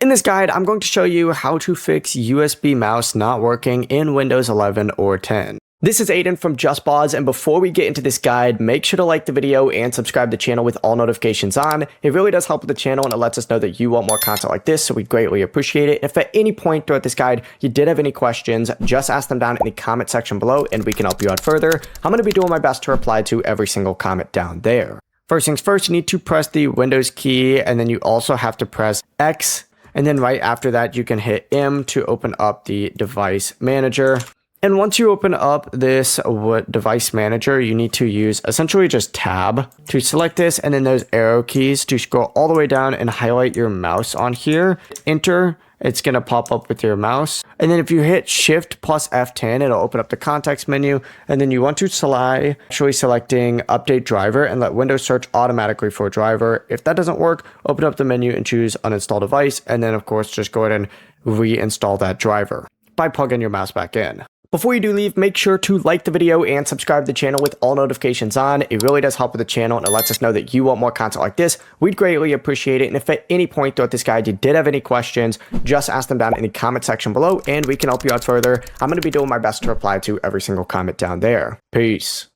In this guide, I'm going to show you how to fix USB mouse not working in Windows 11 or 10. This is Aiden from JustPause, and before we get into this guide, make sure to like the video and subscribe to the channel with all notifications on. It really does help with the channel and it lets us know that you want more content like this, so we greatly appreciate it. If at any point throughout this guide you did have any questions, just ask them down in the comment section below and we can help you out further. I'm going to be doing my best to reply to every single comment down there. First things first, you need to press the Windows key, and then you also have to press X. And then right after that, you can hit M to open up the device manager. And once you open up this device manager, you need to use essentially just tab to select this, and then those arrow keys to scroll all the way down and highlight your mouse on here. Enter. It's going to pop up with your mouse. And then if you hit Shift plus F10, it'll open up the context menu. And then you want to actually selecting update driver and let Windows search automatically for a driver. If that doesn't work, open up the menu and choose uninstall device. And then of course, just go ahead and reinstall that driver by plugging your mouse back in. Before you do leave, make sure to like the video and subscribe to the channel with all notifications on. It really does help with the channel and it lets us know that you want more content like this. We'd greatly appreciate it. And if at any point throughout this guide you did have any questions, just ask them down in the comment section below and we can help you out further. I'm going to be doing my best to reply to every single comment down there. Peace.